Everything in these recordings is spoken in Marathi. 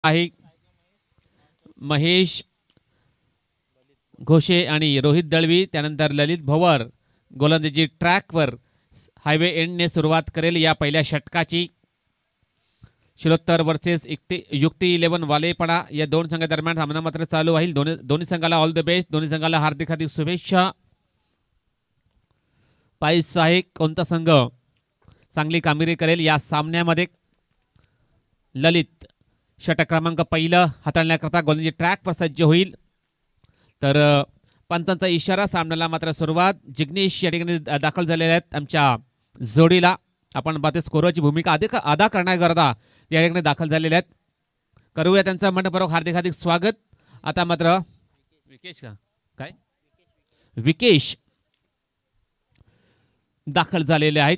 आहे महेश घोषे आणि रोहित दळवी. त्यानंतर ललित भोवर गोलंदाजी ट्रॅकवर हायवे एंडने सुरुवात करेल या पहिल्या षटकाची. शिलोत्तर वर्सेस युक्ती 11 वालेपणा या दोन संघादरम्यान सामना मात्र चालू आहे. दोन्ही संघाला ऑल द बेस्ट. दोन्ही संघाला हार्दिक हार्दिक शुभेच्छा. पाहिजे आहे कोणता संघ चांगली कामगिरी करेल या सामन्यामध्ये. ललित षटक क्रमांक पहिलं हाताळण्याकरता गोलंदाजी ट्रॅकवर सज्ज होईल. तर पंचांचा इशारा. सामन्याला मात्र सुरुवात. जिग्नेश या ठिकाणी दाखल झालेले आहेत आमच्या जोडीला. आपण पाहतो स्कोरची भूमिका अदा करण्याकरता या ठिकाणी दाखल झालेले आहेत. करूया त्यांचं मनपूर्वक हार्दिक हार्दिक स्वागत. आता मात्र विकेश दाखल झालेले आहेत.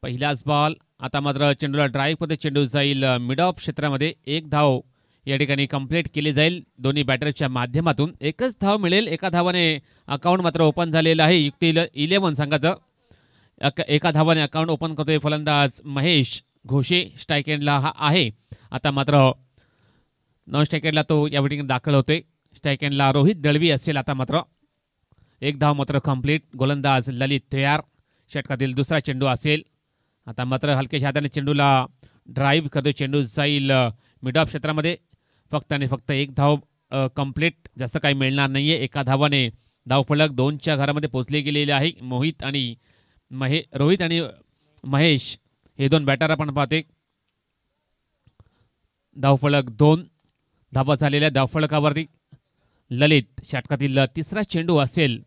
पहिलाच बॉल. आता मात्र चेंडूला ड्राईव्ह मध्ये चेंडू जाईल मिड ऑफ क्षेत्रामध्ये. एक धाव या ठिकाणी कंप्लीट केली जाईल दोन्ही बॅटरच्या माध्यमातून. एकच धाव मिळेल. एका धावाने अकाउंट मात्र ओपन झालेलं आहे युक्ती 11 संघाचं. एका धावाने अकाउंट ओपन करतोय फलंदाज महेश घोषे. स्ट्राईक एंडला हा आहे. आता मात्र नॉन स्ट्राईक एंडला तो या ठिकाणी दाखल होतोय. स्ट्राईक एंडला रोहित दळवी असेल. आता मात्र एक धाव मात्र कंप्लीट. गोलंदाज ललित तयार. षटकातील दुसरा चेंडू असेल. आता मात्र हलक्याच्या हाताने चेंडूला ड्राईव्ह करतोय. चेंडू जाईल मिड ऑफ क्षेत्रामध्ये. फक्त आणि फक्त एक धाव कंप्लीट. जास्त काही मिळणार नाहीये. एका धावाने धावफलक 2च्या घरामध्ये पोहोचले गेलेले आहे. रोहित आणि महेश हे दोन बॅटर आपण पाहते. धावफलक 2 धावा झालेल्या धावफलकावरती. ललित षटकातील तिसरा चेंडू असेल.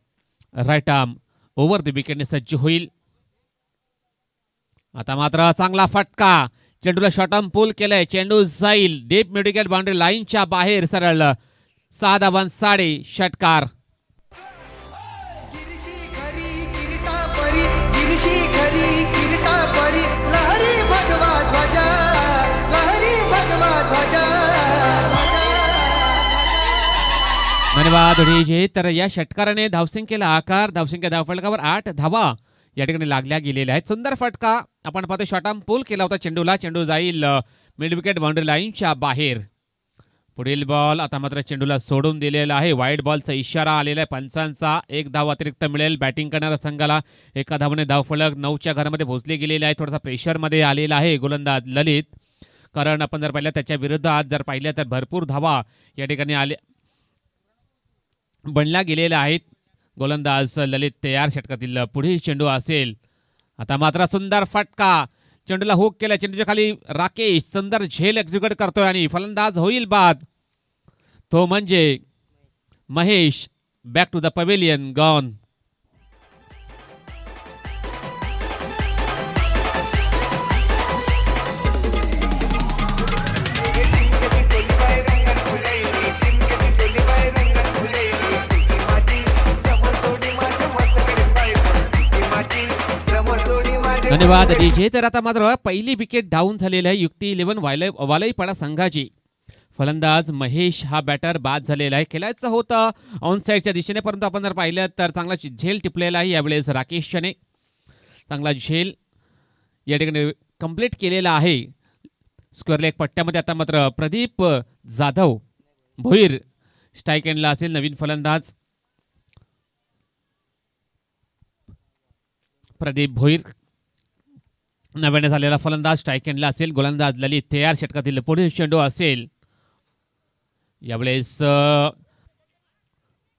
राईट आर्म ओव्हर द विकेटने सज्ज होईल. आता मात्र चांगला फटका. चेंडूला शॉर्ट आर्म पुल केलंय. चेंडू जाईल डीप मिड विकेट बाउंड्री लाईनच्या बाहेर सरळ. 6 धावांसाठी षटकार. धन्यवाद डीजे. तर या षटकाराने धावसंख्येला आकार. धावसंख्या धावफलकावर 8 धावा या ठिकाणी लागल्या गेलेल्या आहेत. सुंदर फटका. आपण पाहतो शॉर्ट आर्म पुल केला होता चेंडूला. चेंडू जाईल मिड विकेट बाउंड्री लाईनच्या बाहेर. पुढील बॉल. आता मात्र चेंडूला सोडून दिलेला आहे. वाईड बॉलचा इशारा आलेला आहे पंचांचा. एक धाव अतिरिक्त मिळेल बॅटिंग करणाऱ्या संघाला. एका धावाने धावफलक 9च्या घरामध्ये पोहोचले गेलेले आहे. थोडासा प्रेशरमध्ये आलेला आहे गोलंदाज ललित. कारण आपण जर पाहिलं त्याच्या विरोधात जर पाहिलं तर भरपूर धावा या ठिकाणी बनल्या गेलेल्या आहेत. गोलंदाज ललित तयार. षटकातील पुढील चेंडू असेल. आता मात्र सुंदर फटका. चेंडूला हुक केला. चेंडूच्या खाली राकेश सुंदर झेल एक्झिक्यूट करतोय आणि फलंदाज होईल बाद. तो म्हणजे Mahesh. Back to the pavilion gone. धन्यवाद डीजे. तर आता मात्र पहिली विकेट डाऊन झालेली आहे युक्ती 11 वालईपाडा संघाची. फलंदाज महेश हा बॅटर बाद झालेला आहे. खेळायचं होतं ऑन साईडच्या दिशेने परंतु आपण जर पाहिलं तर चांगला झेल टिपलेला आहे यावेळेस राकेशने. चांगला झेल या ठिकाणी कंप्लीट केलेला आहे स्क्वेअर लेग पट्ट्यामध्ये. आता मात्र प्रदीप जाधव भोईर स्ट्राईक एंडला असेल. नवीन फलंदाज प्रदीप भोईर नव्याने झालेला फलंदाज स्ट्राईक एंडला असेल. गोलंदाज ललित तयार. षटकातील पुढील चेंडू असेल. यावेळेस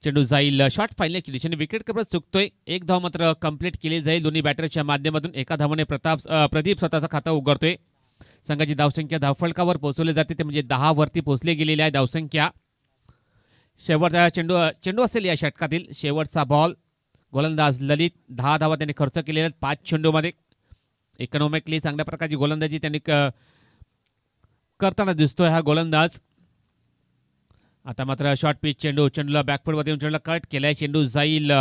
चेंडू जाईल शॉर्ट फाईनलच्या दिशेने. विकेट कीपर चुकतोय. एक धाव मात्र कंप्लीट केली जाईल दोन्ही बॅटरच्या माध्यमातून. एका धावाने प्रदीप स्वतःचा खाता उघडतोय. संघाची धावसंख्या धावफलकावर पोहोचवली जाते ते म्हणजे 10 वरती पोहोचले गेलेली आहे धावसंख्या. शेवटचा चेंडू असेल या षटकातील. शेवटचा बॉल. गोलंदाज ललित 10 धावा त्यांनी खर्च केलेल्या आहेत 5 चेंडूमध्ये. इकॉनॉमिकली चांगल्या प्रकारची गोलंदाजी त्यांनी करताना दिसतोय हा गोलंदाज. आता मात्र शॉर्ट पिच चेंडूला बॅकफुटमध्ये येऊन चेंडूला कट केलाय. चेंडू जाईल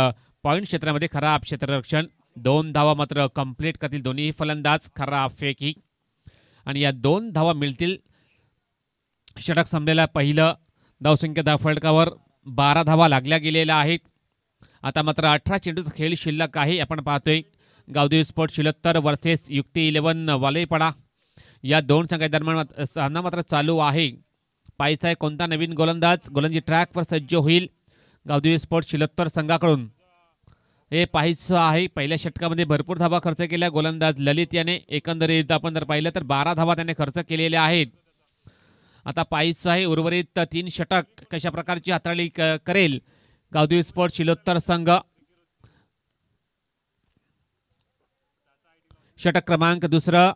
पॉईंट क्षेत्रामध्ये. खराब क्षेत्ररक्षण. 2 धावा मात्र कंप्लीट करतील दोन्ही फलंदाज. खराब फेकी आणि या 2 धावा मिळतील. षटक संपलेला पहिलं. धावसंख्या धावफलकावर 12 धावा लागल्या गेलेल्या आहेत. आता मात्र 18 चेंडूचा खेळ शिल्लक आहे. आपण पाहतोय गावदेवी स्पोर्ट शिलोत्तर वर्सेस युक्ती 11 वालेपणा या दोन संघादरम्यान सामना मात्र चालू आहे. पाहायचा आहे कोणता नवीन गोलंदाज गोलंदाजी ट्रॅकवर सज्ज होईल गावदेवी स्पोर्ट्स शिलोत्तर संघाकडून. हे पाहायचं आहे. पहिल्या षटकामध्ये भरपूर धावा खर्च केल्या गोलंदाज ललित याने. एकंदरीत आपण जर पाहिलं तर 12 धावा त्याने खर्च केलेल्या आहेत. आता पाहायचं आहे उर्वरित 3 षटक कशा प्रकारची हाताळणी करेल गावदेवी स्पोर्ट्स शिलोत्तर संघ. षटक क्रमांक 2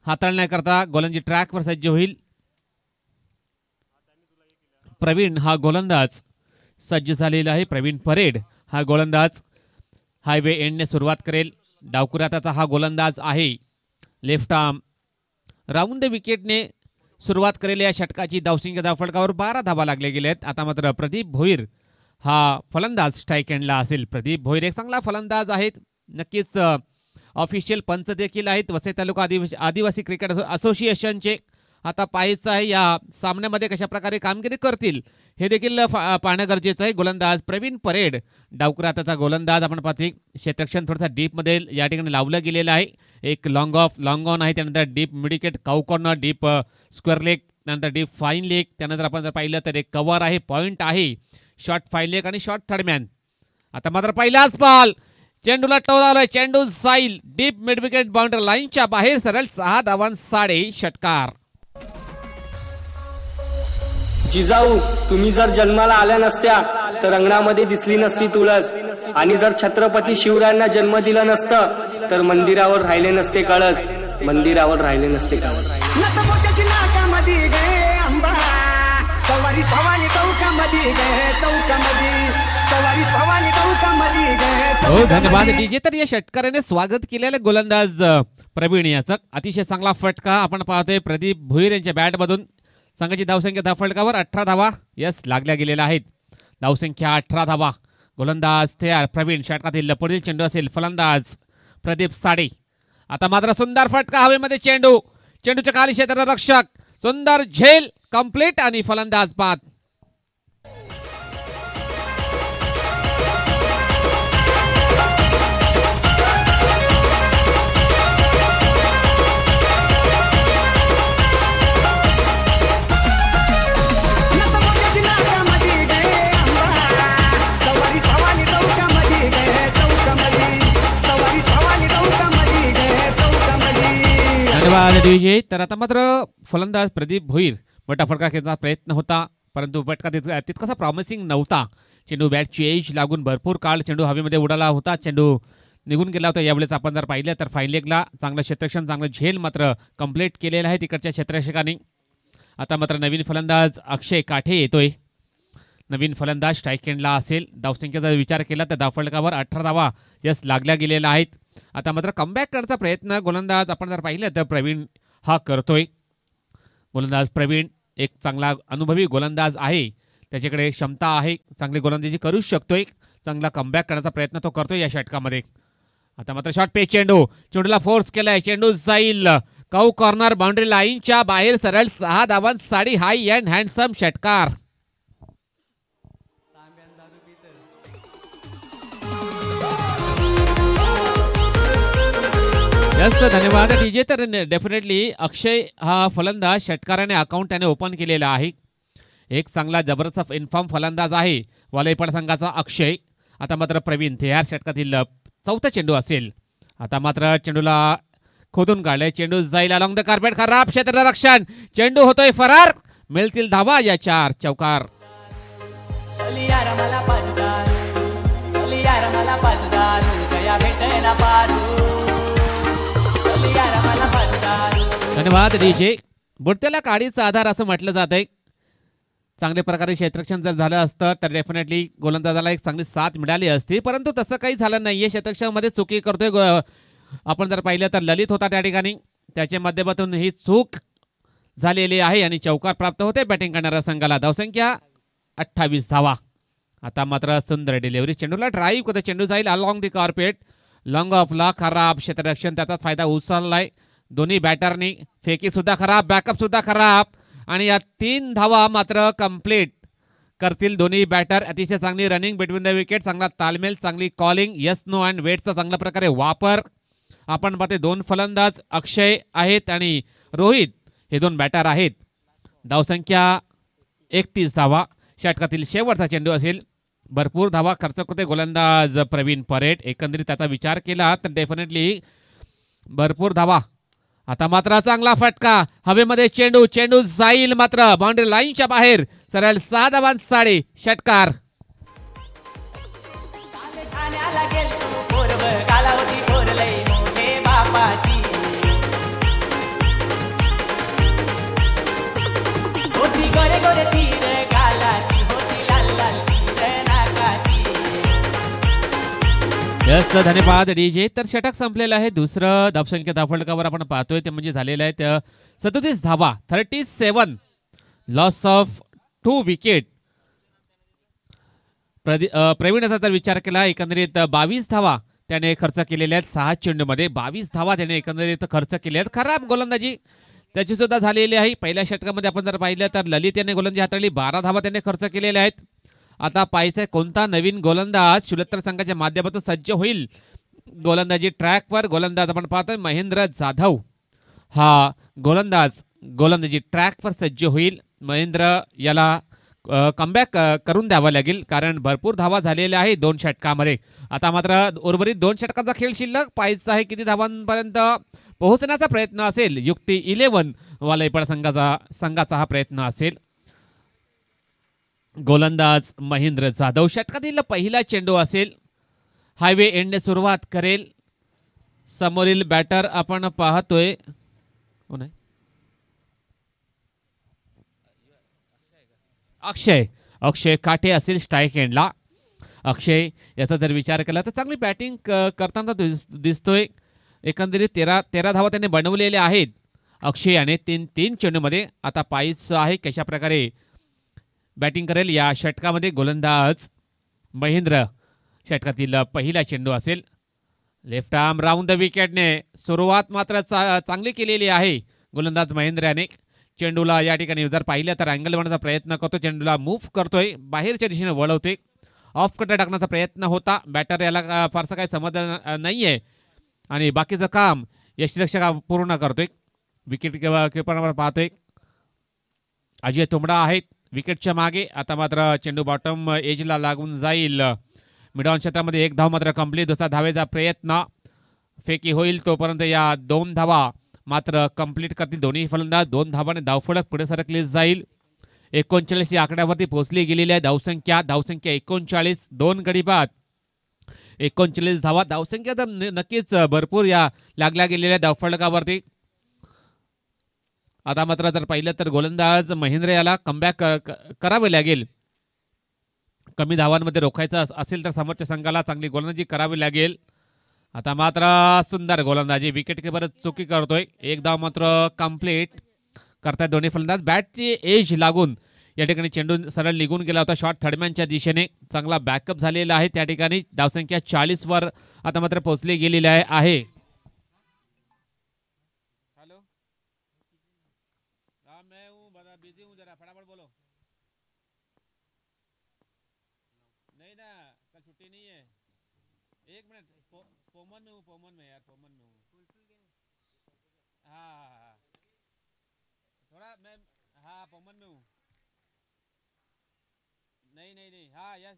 हाताळण्याकरता गोलंदाजी ट्रॅकवर सज्ज होईल. प्रवीण हा गोलंदाज सज्ज झालेला आहे. प्रवीण परेड हा गोलंदाज हायवे एंडने सुरुवात करेल. डावकुराताचा हा गोलंदाज आहे. लेफ्ट आर्म राऊंड विकेटने सुरुवात करेल या षटकाची. धावसंख्या धावफलकावर 12 धावा लागले गेले आहेत. आता मात्र प्रदीप भोईर हा फलंदाज स्ट्राईक एंडला असेल. प्रदीप भोईर एक चांगला फलंदाज आहेत. नक्कीच ऑफिशियल पंच देखील आहेत वसई तालुका आदिवासी क्रिकेट असोसिएशनचे. आता पाहायचं आहे या सामन्यामध्ये कशा प्रकारे कामगिरी करतील हे देखील पाहणं गरजेचं आहे. गोलंदाज प्रवीण परेड डावकुराताचा गोलंदाज आपण पाहतोय. क्षेत्ररक्षण थोडंसं डीपमध्ये या ठिकाणी लावलं गेलेलं आहे. एक लॉंग ऑन आहे. त्यानंतर डीप मिडिकेट काऊ कॉर्नर डीप स्क्वेअर लेग त्यानंतर डीप फाईन लेग. त्यानंतर आपण जर पाहिलं तर एक कव्हर आहे पॉईंट आहे शॉर्ट फाईन लेग आणि शॉर्ट थर्ड मॅन. आता मात्र पहिलाच बॉल चेंडूला टोलावलाय. चेंडू जाईल डीप मिड विकेट बाउंड्री लाईनच्या बाहेर सरळ 6 धावांसाठी षटकार. जिजाऊ तुम्ही जर जन्माला आल्या नसत्या तर अंगणामध्ये दिसली नसती तुळस आणि जर छत्रपती शिवरायांना जन्म दिला नसतं तर मंदिरावर राहिले नसते कळस. मंदिरावर राहिले नसते कळस. हो धन्यवाद डीजे. तर या षटकाराने स्वागत केलेलं गोलंदाज प्रवीण याचं अतिशय चांगला फटका आपण पाहतोय प्रदीप भोईर यांच्या बॅटमधून. संघाची धावसंख्या धावफलकावर 18 धावा यस लागल्या गेलेल्या आहेत. धावसंख्या 18 धावा. गोलंदाज तयार प्रवीण. षटकातील पुढील चेंडू असेल फलंदाज प्रदीप साडे. आता मात्र सुंदर फटका हवेमध्ये. चेंडूच्या खाली क्षेत्ररक्षक सुंदर झेल कंप्लीट आणि फलंदाज बाद. धन्यवाद. तर आता मात्र फलंदाज प्रदीप भोईर मोठा फटका खेळण्याचा प्रयत्न होता परंतु फटका तितकासा प्रॉमिसिंग नव्हता. चेंडू बॅटची एज लागून भरपूर काळ चेंडू हवेमध्ये उडाला होता. चेंडू निघून गेला होता. यावेळेस आपण जर पाहिलं तर फाईन लेगला चांगलं क्षेत्ररक्षण चांगलं झेल मात्र कंप्लीट केलेलं आहे तिकडच्या क्षेत्ररक्षकांनी. आता मात्र नवीन फलंदाज अक्षय काठे येतोय. नवीन फलंदाज स्ट्राईक एंडला असेल. धावसंख्येचा विचार केला तर धावफलकावर 18 धावा यस लागल्या गेलेल्या आहेत. आता मात्र कमबॅक करण्याचा प्रयत्न गोलंदाज आपण जर पाहिलं तर प्रवीण हा करतोय. गोलंदाज प्रवीण एक चांगला अनुभवी गोलंदाज आहे. त्याच्याकडे क्षमता आहे. चांगली गोलंदाजी करू शकतोय. चांगला कमबॅक करण्याचा प्रयत्न तो करतोय या षटकामध्ये. आता मात्र शॉर्ट पेच चेंडूला फोर्स केलाय. चेंडू जाईल काऊ कॉर्नर बाउंड्री लाईनच्या बाहेर सरळ 6 धावांसाठी हाय अँड हँडसम षटकार. यस धन्यवाद डीजे. तर डेफिनेटली अक्षय हा फलंदाज षटकाराने अकाउंट त्याने ओपन केलेला आहे. एक चांगला जबरदस्त इन्फॉर्म फलंदाज आहे वालैपाड संघाचा अक्षय. आता मात्र प्रवीण तयार षटकातील 4था चेंडू असेल. आता मात्र चेंडूला खोदून काढलाय. चेंडू जाईल अलॉंग द कार्पेट. खराब क्षेत्ररक्षण. चेंडू होतोय फरार. मिळतील धावा या 4 चौकार. धन्यवाद डीजे. बुडत्याला काडीचा आधार असं म्हटलं जात आहे. चांगल्या प्रकारे क्षेत्ररक्षण जर झालं असतं तर डेफिनेटली गोलंदाजाला एक चांगली साथ मिळाली असती परंतु तसं काही झालं नाहीये. क्षेत्ररक्षणामध्ये चुकी करतोय. आपण जर पाहिलं तर ललित होता त्या ठिकाणी. त्याच्या माध्यमातून ही चूक झालेली आहे आणि चौकार प्राप्त होते बॅटिंग करणाऱ्या संघाला. धावसंख्या 28 धावा. आता मात्र सुंदर डिलिव्हरी. चेंडूला ड्राईव्ह करतो. चेंडू जाईल अलॉंग दी कार्पेट. लॉंग ऑफला खराब क्षेत्ररक्षण त्याचाच फायदा उचललाय दोन्ही बॅटरनी. फेकी सुद्धा खराब. बॅकअप सुद्धा खराब आणि या 3 धावा मात्र कंप्लीट करतील दोन्ही बॅटर. अतिशय चांगली रनिंग बिटवीन द विकेट. चांगला तालमेल चांगली कॉलिंग यस नो अँड वेटचा चांगल्या प्रकारे वापर. आपण पाहते 2 फलंदाज अक्षय आहेत आणि रोहित हे दोन बॅटर आहेत. धावसंख्या 31 धावा. षटकातील शेवटचा चेंडू असेल. भरपूर धावा खर्च करते गोलंदाज प्रवीण परेट. एकंदरीत त्याचा विचार केला तर डेफिनेटली भरपूर धावा. आता मात्र चांगला फटका हवेमध्ये. चेंडू चेंडू जाईल मात्र बाउंड्री लाईनच्या बाहेर. सरळ 6 धावांसाठी षटकार. यस धन्यवाद डीजे. तर षटक संपलेलं आहे. दुसरं धावसंख्या धावफलकावर आपण पाहतोय ते म्हणजे झालेलं आहे 37 धावा. 37. Loss of 2 wicket. प्रवीणाचा जर विचार केला एकंदरीत 22 धावा त्याने खर्च केलेल्या आहेत. 6 चेंडूमध्ये 22 धावा त्याने एकंदरीत खर्च केल्या आहेत. खराब गोलंदाजी त्याची सुद्धा झालेली आहे. पहिल्या षटकामध्ये आपण जर पाहिलं तर ललित याने गोलंदाजी हाताळली. 12 धावा त्याने खर्च केलेल्या आहेत. आता पाहायचं कोणता नवीन गोलंदाज शुलत्तर संघाच्या माध्यमातून सज्ज होईल गोलंदाजी ट्रॅकवर. गोलंदाज आपण पाहतोय महेंद्र जाधव हा गोलंदाजी ट्रॅकवर सज्ज होईल. महेंद्र याला कमबॅक करून द्यावा लागेल कारण भरपूर धावा झालेल्या आहे 2 षटकामध्ये. आता मात्र उर्वरित 2 षटकाचा खेळ शिल्लक. पाहायचं आहे किती धावांपर्यंत पोहोचण्याचा प्रयत्न असेल. युक्ती 11 वालेपड संघाचा हा प्रयत्न असेल. गोलंदाज महेंद्र जाधव षटकातील पहिला चेंडू असेल. हायवे एंडने सुरुवात करेल. समोरील बॅटर आपण पाहतोय अक्षय काटे असेल स्ट्राईक एंडला. अक्षय याचा जर विचार केला तर चांगली बॅटिंग करताना दिसतोय. एकंदरीत 13 धावा त्याने बनवलेल्या आहेत अक्षय याने 3 चेंडूमध्ये. आता पाहायचं आहे कशा प्रकारे बॅटिंग करेल या षटकामध्ये गोलंदाज महेंद्र. षटकातील पहिला चेंडू असेल. लेफ्ट आर्म राऊंड द विकेटने सुरुवात मात्र चांगली केलेली आहे गोलंदाज महेंद्र याने. चेंडूला या ठिकाणी जर पाहिलं तर अँगल बनवण्याचा प्रयत्न करतो. चेंडूला मूव्ह करतोय बाहेरच्या दिशेने वळवते. ऑफ कटर टाकण्याचा प्रयत्न होता. बॅटर याला फारसं काही समजलं नाहीये आणि बाकीचं काम यष्टीरक्षक पूर्ण करतोय. विकेट किपरवर पाहतोय अजय तुंबडा आहेत विकेटच्या मागे. आता मात्र चेंडू बॉटम एजला लागून जाईल. मिडऑन क्षेत्रामध्ये 1 धाव मात्र कंप्लीट. दुसरा धावेचा प्रयत्न फेकी होईल तोपर्यंत या 2 धावा मात्र कंप्लीट करतील दोन्ही फलंदाज. 2 धावाने धावफलक पुढे सरकले जाईल. 39 या आकड्यावरती पोहोचली गेलेली आहे धावसंख्या 39. 2 गडी बाद 39 धावा. धावसंख्या तर नक्कीच भरपूर या लागल्या गेलेल्या धावफलकावरती. आता मात्र जर पाहिलं तर गोलंदाज महेंद्र याला कमबॅक करावे लागेल. कमी धावांमध्ये रोखायचं असेल तर समोरच्या संघाला चांगली गोलंदाजी करावी लागेल. आता मात्र सुंदर गोलंदाजी. विकेट किपर चुकी करतोय. 1 धाव मात्र कंप्लीट करतायत दोन्ही फलंदाज. बॅटची एज लागून या ठिकाणी चेंडू सरळ निघून गेला होता शॉट थर्डमॅनच्या दिशेने. चांगला बॅकअप झालेला आहे त्या ठिकाणी. धावसंख्या 40 वर आता मात्र पोहोचली गेलेली आहे. नहीं हाँ यस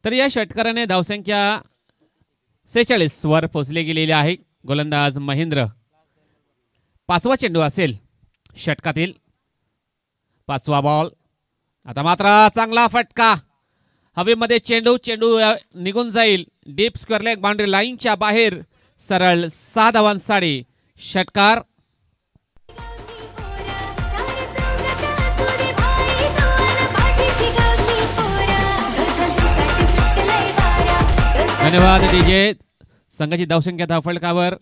तर या षटकाराने धावसंख्या 46 वर पोहोचली गेलेली आहे. गोलंदाज महेंद्र. 5वा चेंडू असेल षटकातील. 5वा बॉल. आता मात्र चांगला फटका हवेमध्ये. चेंडू निघून जाईल डीप स्क्वेअर लेग बाउंड्री लाईनच्या बाहेर. सरळ 6 धावांसाठी षटकार. धन्यवाद डीजे. संघाची धावसंख्या धावफलकावर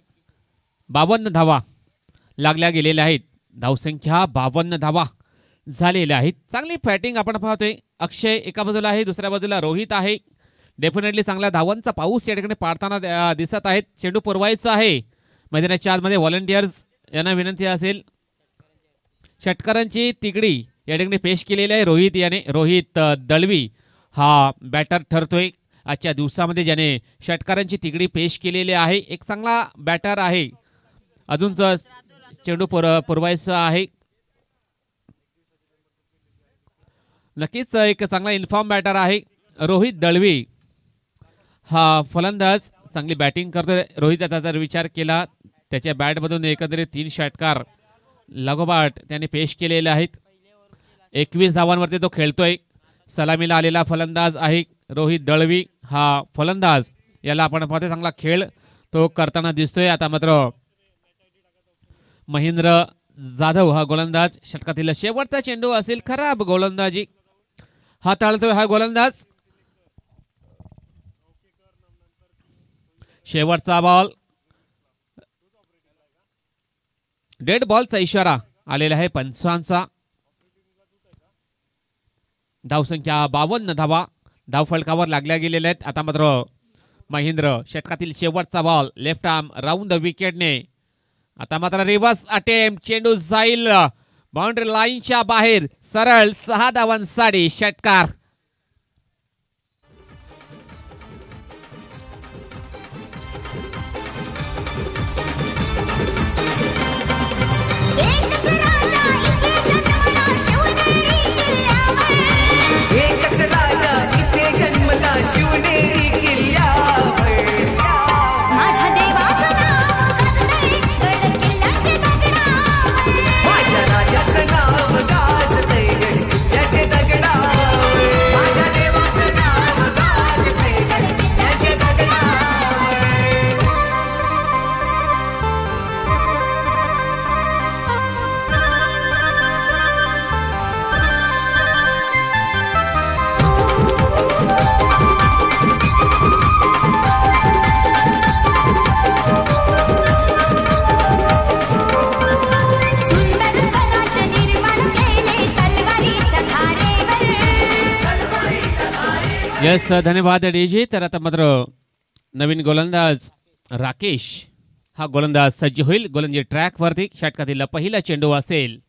52 धावा लागल्या गेलेल्या आहेत. धावसंख्या 52 धावा झालेल्या आहेत. चांगली फॅटिंग आपण पाहतोय अक्षय एका बाजूला आहे, दुसऱ्या बाजूला रोहित आहे. डेफिनेटली चांगला धावांचा पाऊस या ठिकाणी पाडताना दिसत आहेत. चेंडू पुरवायचा आहे मैदानाच्या आतमध्ये. व्हॉलंटियर्स यांना विनंती असेल. षटकारांची तिगडी या ठिकाणी पेश केलेली आहे रोहित याने. रोहित दळवी हा बॅटर ठरतोय आजच्या दिवसामध्ये, ज्याने षटकारांची तिगडी पेश केलेली आहे. एक चांगला बॅटर आहे. अजून चेंडू पुरवायचा आहे. नक्कीच एक चांगला इन्फॉर्म बॅटर आहे रोहित दळवी हा फलंदाज. चांगली बॅटिंग करतोय रोहित. आता जर विचार केला त्याच्या बॅटमधून एकंदरीत 3 षटकार लागोपाठ त्याने पेश केलेले आहेत. 21 धावांवरती तो खेळतोय. सलामीला आलेला फलंदाज आहे रोहित दळवी हा फलंदाज. याला आपण पाहतोय चांगला खेळ तो करताना दिसतोय. आता मात्र महेंद्र जाधव हा गोलंदाज. षटकातील शेवटचा चेंडू असेल. खराब गोलंदाजी हाताळतोय हा गोलंदाज. शेवटचा बॉल. डेड बॉलचा इशारा आलेला आहे पंचांचा. धावसंख्या 52 धावा धावफलकावर लागल्या गेलेल्या आहेत. आता मात्र महेंद्र षटकातील शेवटचा ball left arm round the विकेटने. आता मात्र रिव्हर्स अटेम्प्ट. चेंडू जाईल बाउंड्री लाईनच्या बाहेर. सरळ 6 धावांसाठी षटकार. शिवनेरी किल्ल्यावर माझ्या देवाचं नाव गाजतंय गड किल्ल्याच्या दगडावर. माझ्या राजाचं नाव गाजतंय गड किल्ल्याच्या दगडावर. माझ्या देवाचं नाव गाजतंय गड किल्ल्याच्या दगडावर. सुंदर स्वराज्य निर्माण केले तलवारीच्या धारेवर. यस धन्यवाद डीजे. तर आता मात्र नवीन गोलंदाज राकेश हा गोलंदाज सज्ज होईल. गोलंदाजी ट्रॅकवरती षटकातील पहिला चेंडू असेल.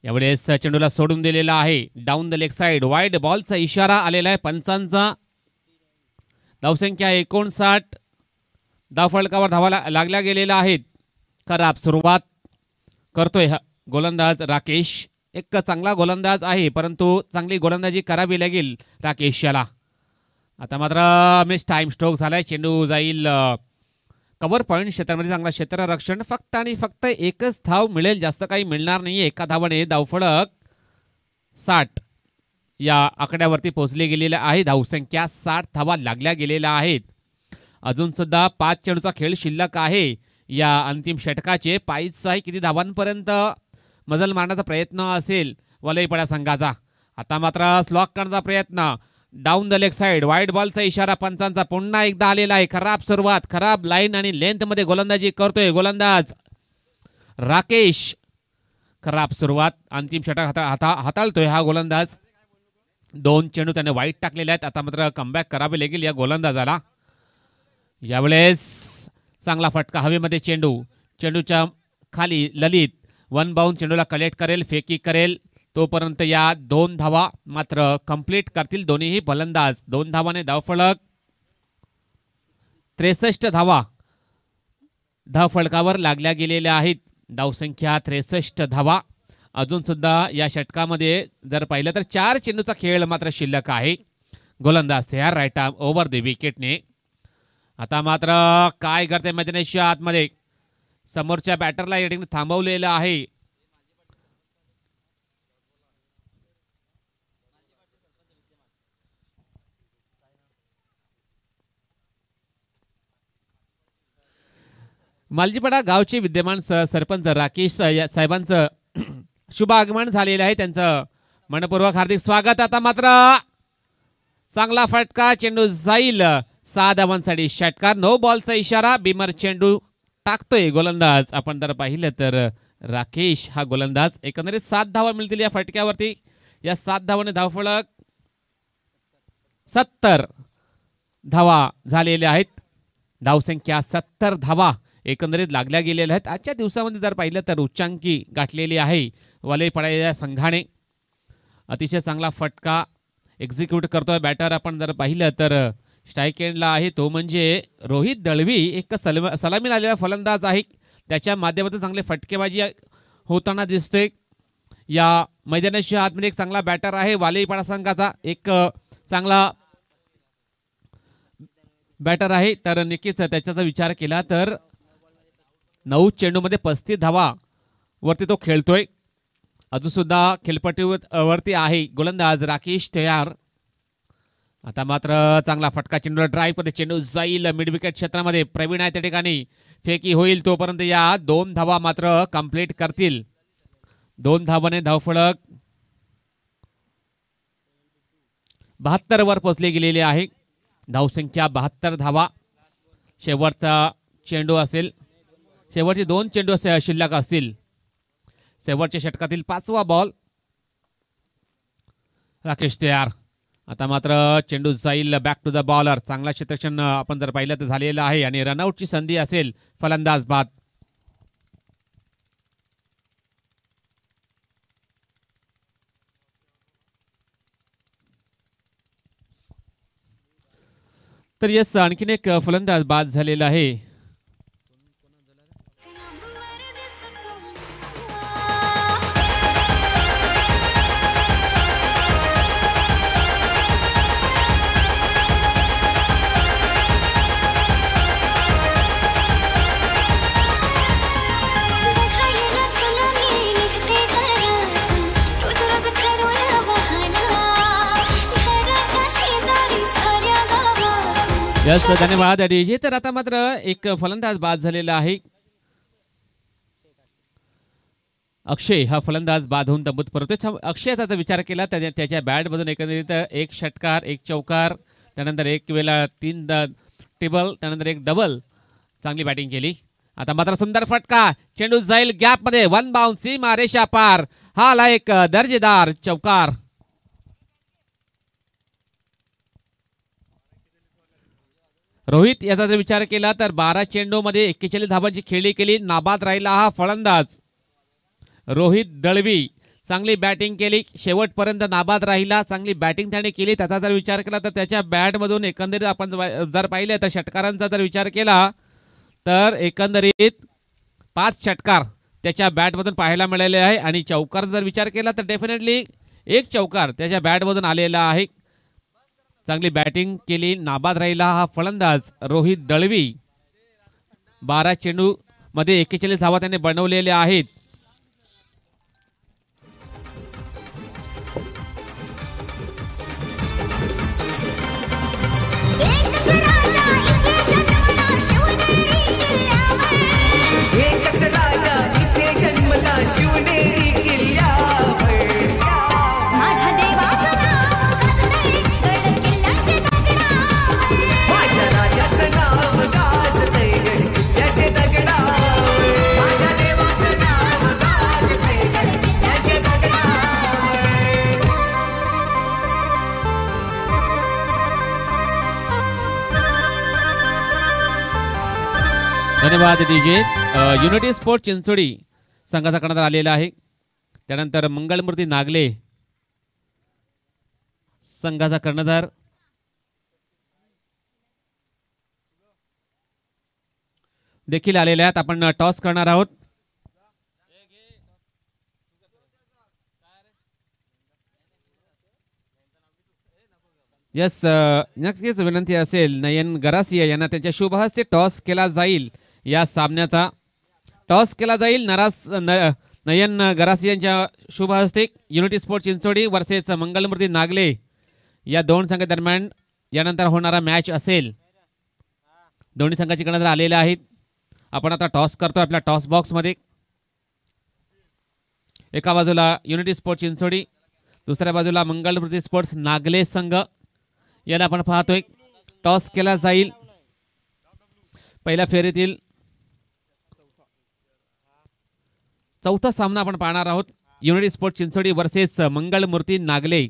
यावेळेस चेंडूला सोडून दिलेला आहे. Down the leg side. Wide बॉलचा इशारा आलेला आहे पंचांचा. धावसंख्या 59 धावफलकावर धावा लागल्या गेलेल्या आहेत. खराब सुरुवात करतोय हा गोलंदाज राकेश. एक चांगला गोलंदाज आहे परंतु चांगली गोलंदाजी करावी लागेल राकेश याला. आता मात्र मिस टाइम स्ट्रोक झालाय. चेंडू जाईल कव्हर पॉईंट क्षेत्रामध्ये. चांगला क्षेत्ररक्षण. फक्त आणि फक्त एकच धाव मिळेल, जास्त काही मिळणार नाही. एका धावाने धावफलक 60 या आकड्यावरती पोहोचले गेलेले आहे. धावसंख्या 60 धावा लागल्या गेलेल्या आहेत. अजून सुद्धा 5 चेंडूचा खेळ शिल्लक आहे या अंतिम षटकाचे. पायीच आहे किती धावांपर्यंत मजल मारण्याचा प्रयत्न असेल वलईपडा संघाचा. आता मात्र स्लॉक करण्याचा प्रयत्न. Down the leg side. Wide बॉलचा इशारा पंचांचा पुन्हा एकदा आलेला आहे. खराब सुरुवात. खराब लाईन आणि लेंथ मध्ये गोलंदाजी करतोय गोलंदाज राकेश. खराब सुरुवात. अंतिम षटक हाताळतोय हा गोलंदाज. 2 चेंडू त्याने वाईट टाकलेले आहेत. आता मात्र कमबॅक करावे लागेल या गोलंदाजाला. यावेळेस चांगला फटका हवेमध्ये. चेंडूच्या खाली ललित 1 बाउंड चेंडूला कलेक्ट करेल, फेकी करेल. तोपर्यंत या 2 धावा मात्र कंप्लीट करतील दोन्हीही फलंदाज. 2 धावाने धावफलक 63 धावा धावफलकावर लागल्या गेलेल्या आहेत. धावसंख्या 63 धावा. अजून सुद्धा या षटकामध्ये जर पाहिलं तर 4 चेंडूचा खेळ मात्र शिल्लक आहे. गोलंदाज तयार राईट आर्म ओव्हर द विकेटने. आता मात्र काय करते मैदानाच्या आतमध्ये. समोरच्या बॅटरला या ठिकाणी थांबवलेलं आहे. मालजीपाडा गावचे विद्यमान सरपंच राकेश साहेबांचं शुभ आगमन झालेलं आहे. त्यांचं मनपूर्वक हार्दिक स्वागत. आता मात्र चांगला फटका. चेंडू जाईल 6 धावांसाठी षटकार. नो बॉलचा इशारा. बिमर चेंडू टाकतोय गोलंदाज. आपण जर पाहिलं तर राकेश हा गोलंदाज. एकंदरीत 7 धावा मिळतील या फटक्यावरती. या 7 धावाने धावफलक 70 धावा झालेल्या आहेत. धावसंख्या 70 धावा एकंदरीत लागल्या गेलेल्या आहेत. आजच्या दिवसामध्ये जर पाहिलं तर उच्चांकी गाठलेली आहे वलय पडायच्या संघाने. अतिशय चांगला फटका एक्झिक्यूट करतोय बॅटर. आपण जर पाहिलं तर स्ट्राईक एंडला आहे तो म्हणजे रोहित दळवी, एक सलामी आलेला फलंदाज आहे. त्याच्या माध्यमातून चांगले फटकेबाजी होताना दिसतोय. या मैदानाच्या आतमध्ये एक चांगला बॅटर आहे वालेपाडा संघाचा, एक चांगला बॅटर आहे. तर नक्कीच त्याचा विचार केला तर 9 चेंडूमध्ये 35 धावा वरती तो खेळतोय. अजून सुद्धा खेळपट्टीवरती आहे गोलंदाज राकेश तयार. आता मात्र चांगला फटका चेंडूला ड्राईव्ह मध्ये चेंडू जाईल मिड विकेट क्षेत्रामध्ये. प्रवीण आहे त्या ठिकाणी, फेकी होईल तोपर्यंत या 2 धावा मात्र कंप्लीट करतील. 2 धावाने धावफलक 72 वर पोहोचले गेलेले आहे. धावसंख्या 72 धावा. शेवटचा चेंडू असेल, शेवटचे 2 चेंडू असे शिल्लक असतील. शेवटच्या षटकातील 5वा बॉल. राकेश तयार. आता मात्र चेंडू जाईल बॅक टू द बॉलर. चांगला क्षेत्ररक्षण आपण जर पाहिलं तर झालेलं आहे आणि रनआउटची संधी असेल फलंदाज बाद. तर यस आणखीन एक फलंदाज बाद झालेला आहे. यस धन्यवाद डीजे. तर आता मात्र एक फलंदाज बाद झालेला आहे. अक्षय हा फलंदाज बाद होऊन तंबूत परतोय. अक्षयाचा जर विचार केला त्याच्या बॅटमधून एकंदरीत 1 षटकार 1 चौकार, त्यानंतर 1 वेळा 3 टेबल, त्यानंतर 1 डबल. चांगली बॅटिंग केली. आता मात्र सुंदर फटका, चेंडू जाईल गॅप मध्ये, 1 बाउन्स सीमा रेषा पार. हा आला एक दर्जेदार चौकार. रोहित याचा जर विचार केला तर 12 चेंडू मध्ये 41 धावांची खेळी केली. नाबाद राहिला हा फलंदाज रोहित दळवी. चांगली बॅटिंग केली, शेवटपर्यंत नाबाद राहिला. चांगली बॅटिंग त्याने केली. त्याचा जर विचार केला तर त्याच्या बॅटमधून एकंदरीत आपण जर पाहिलं तर षटकारांचा जर विचार केला तर एकंदरीत 5 षटकार त्याच्या बॅटमधून पाहायला मिळाले आहे. आणि चौकार जर विचार केला तर डेफिनेटली 1 चौकार त्याच्या बॅटमधून आलेला आहे. चांगली बॅटिंग केली, नाबाद राहिला हा फलंदाज रोहित दळवी. 12 चेंडू मध्ये 41 धावा त्याने बनवलेल्या आहेत. एकच राजा इथे जन्मला शिवनेरी किल्ल्यावर. माझ्या देवाचं नाव गाजतंय गड किल्ल्याच्या दगडावर. माझ्या राजाचं नाव गाजतंय गड किल्ल्याच्या दगडावर. माझ्या देवाचं नाव गाजतंय गड किल्ल्याच्या दगडावर. धन्यवाद डीजे. युनिटी स्पोर्ट चिंचोडी संघाचा करण्यात आलेला आहे. त्यानंतर मंगलमूर्ती नागले संघाचा कर्णधार. देखील आलेले आहेत. आपण टॉस करणार आहोत. यस नक्कीच विनंती असेल नयन गरासिया यांना त्यांच्या शुभ हस्ते टॉस केला जाईल. या सामन्याचा टॉस केला जाईल नयन गरासियांच्या शुभ हस्ते. Unity sport Chinchodi versus Mangalmurti Nagle या 2 संघादरम्यान यानंतर होणारा मॅच असेल. दोन्ही संघाची कर्णधार आलेले आहेत. आपण आता टॉस करतो आपल्या टॉस बॉक्समध्ये. एका बाजूला युनिटी स्पोर्ट चिंचोडी, दुसऱ्या बाजूला मंगलमूर्ती स्पोर्ट्स नागले संघ. याला आपण पाहतोय टॉस केला जाईल. पहिल्या फेरीतील चौथा सामना आपण पाहणार आहोत. Unity sport Chinchodi versus Mangalmurti Nagle.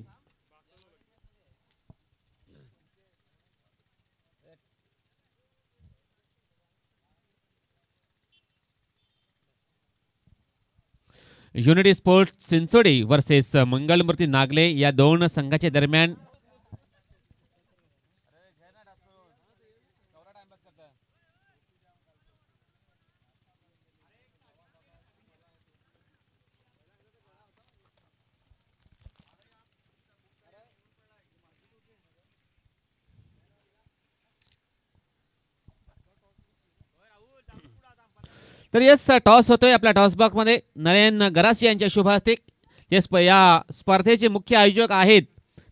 Unity sport Chinchodi versus Mangalmurti Nagle या दोन संघाच्या दरम्यान तर यस टॉस होतोय आपल्या टॉस बॉक्समध्ये नरेन गरासी यांच्या शुभ हस्ते या स्पर्धेचे मुख्य आयोजक आहेत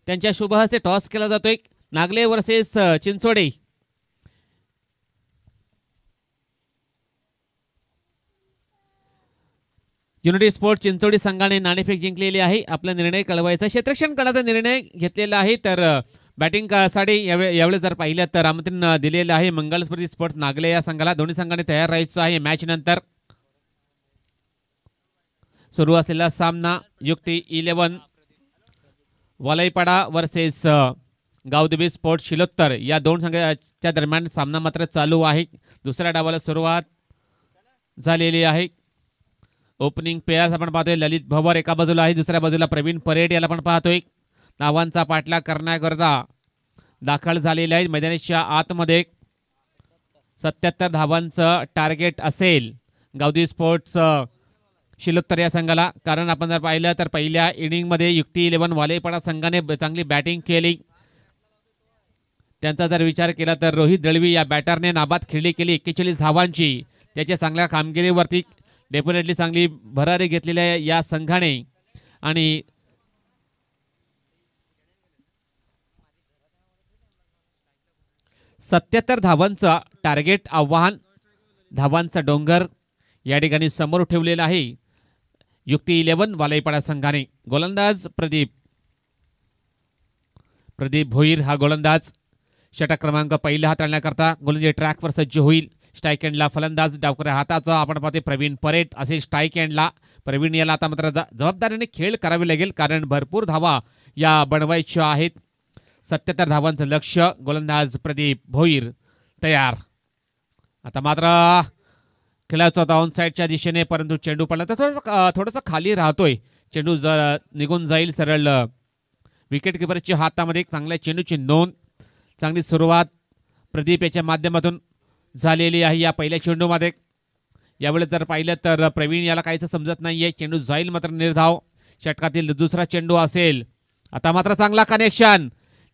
त्यांच्या शुभ हस्ते टॉस केला जातोय. Nagle versus चिंचोडे. Unity sport Chinchodi संघाने नाणेफेक जिंकलेली आहे. आपला निर्णय कळवायचा क्षेत्ररक्षण करण्याचा निर्णय घेतलेला आहे. तर बॅटिंग साठी यावेळेस जर पाहिलं तर आमंत्रण दिलेलं आहे मंगळमूर्ती स्पोर्ट नागले या संघाला. दोन्ही संघाने तयार राहायचं आहे मॅच नंतर. सुरू असलेला सामना युक्ती 11 वलईपाडा वर्सेस गावदेवी स्पोर्ट शिलोत्तर या दोन संघाच्या दरम्यान सामना मात्र चालू आहे. दुसऱ्या डावाला सुरुवात झालेली आहे. ओपनिंग पेयर्स आपण पाहतोय ललित भवर एका बाजूला आहे, दुसऱ्या बाजूला प्रवीण परेड याला आपण पाहतोय. धावांचा पाठलाग करण्याकरता दाखल झालेले आहे मैदानाच्या आतमध्ये. 77 धावांचं टार्गेट असेल गावदेवी स्पोर्ट्स शिलोत्तर या संघाला. कारण आपण जर पाहिलं तर पहिल्या इनिंगमध्ये युक्ती 11 वालेपाडा संघाने चांगली बॅटिंग केली. त्यांचा जर विचार केला तर रोहित दळवी या बॅटरने नाबाद खेळी केली 41 धावांची. त्याच्या चांगल्या कामगिरीवरती डेफिनेटली चांगली भरारी घेतलेली आहे या संघाने. आणि सत्याहत्तर धावांचं टार्गेट आव्हान, धावांचा डोंगर या ठिकाणी समोर ठेवलेला आहे युक्ती 11 वालईपाडा संघाने. गोलंदाज प्रदीप भोईर हा गोलंदाज. षटक क्रमांक पहिला हाताळण्याकरता गोलंदाजी ट्रॅकवर सज्ज होईल. स्ट्राईक एंडला फलंदाज डावकऱ्या हाताचा आपण पाहते प्रवीण परेड असे स्ट्राईक एंडला. प्रवीण याला आता मात्र जबाबदारीने खेळ करावे लागेल कारण भरपूर धावा या बनवायच्या आहेत. 77 धावांचं लक्ष. गोलंदाज प्रदीप भोईर तयार. आता मात्र खेळाचा होता ऑन साईडच्या दिशेने परंतु चेंडू पडला तर थोडंसं खाली राहतोय. चेंडू निघून जाईल सरळ विकेट किपरच्या हातामध्ये. चांगल्या चेंडूची नोंद, चांगली सुरुवात प्रदीप याच्या माध्यमातून झालेली आहे या पहिल्या चेंडूमध्ये. यावेळेस जर पाहिलं तर प्रवीण याला काहीच समजत नाहीये. चेंडू जाईल मात्र निर्धाव. षटकातील दुसरा चेंडू असेल. आता मात्र चांगला कनेक्शन.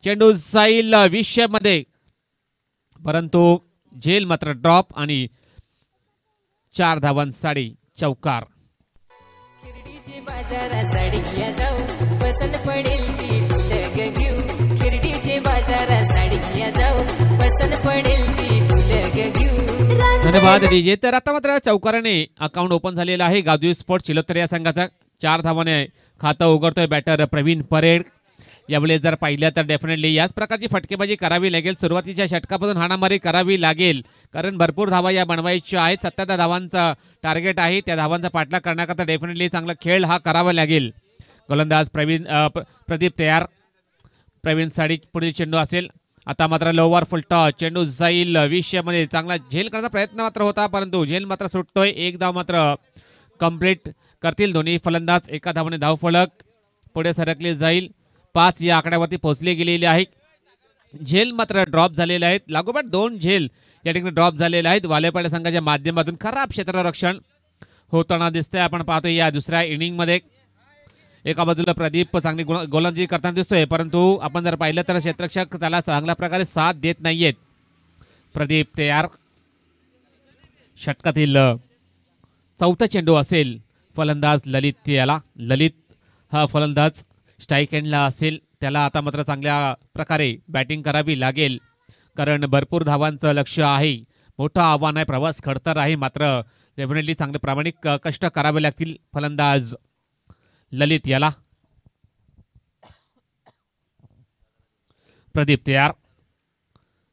चेंडू जाईल 20 मध्ये परंतु झेल मात्र ड्रॉप आणि 4 धावांसाठी चौकार. खिरडीची बाजारा साडीया जाऊ पसंत पडेल ती तुला घेऊ. खिरडीची बाजारा साडीया जाऊ पसंत पडेल ती तुला घेऊ. धन्यवाद डीजे. तर आता मात्र चौकाराने अकाउंट ओपन झालेलं आहे गावदेवी स्पोर्ट शिलोत्तर या संघाचा. 4 धावाने खातं उघडतोय बॅटर प्रवीण परेड. यावेळेस जर पाहिलं तर डेफिनेटली याच प्रकारची फटकेबाजी करावी लागेल. सुरुवातीच्या षटकापासून हाणामारी करावी लागेल कारण भरपूर धावा या बनवायच्या आहेत. 77 धावांचा टार्गेट आहे. त्या धावांचा पाठलाग करण्याकरता डेफिनेटली चांगला खेळ हा करावा लागेल. गोलंदाज प्रदीप तयार. प्रवीण साठी पुढील चेंडू असेल. आता मात्र लोवर फुल टॉस. चेंडू जाईल 20 मध्ये. चांगला झेल करण्याचा प्रयत्न मात्र होता परंतु झेल मात्र सुटतोय. एक धाव मात्र कंप्लीट करतील दोन्ही फलंदाज. एका धावाने धावफलक पुढे सरकले जाईल. 5 या आकड्यावरती पोहोचले गेलेले आहे. झेल मात्र ड्रॉप झालेले आहेत. लागोपाठ 2 झेल या ठिकाणी ड्रॉप झालेले आहेत. वालेपाडा संघाच्या माध्यमातून खराब क्षेत्ररक्षण होताना दिसतंय. आपण पाहतोय या दुसऱ्या इनिंगमध्ये एका बाजूला प्रदीप चांगली गोलंदाजी करताना दिसतोय परंतु आपण जर पाहिलं तर क्षेत्ररक्षक त्याला चांगल्या प्रकारे साथ देत नाहीयेत. प्रदीप तयार. षटकातील चौथा चेंडू असेल. फलंदाज ललित याला. ललित हा फलंदाज स्ट्राईक एंडला असेल. त्याला आता मात्र चांगल्या प्रकारे बॅटिंग करावी लागेल कारण भरपूर धावांचं लक्ष आहे. मोठं आव्हान आहे. प्रवास खडतर आहे मात्र डेफिनेटली चांगले प्रामाणिक कष्ट करावे लागतील फलंदाज ललित याला. प्रदीप तयार.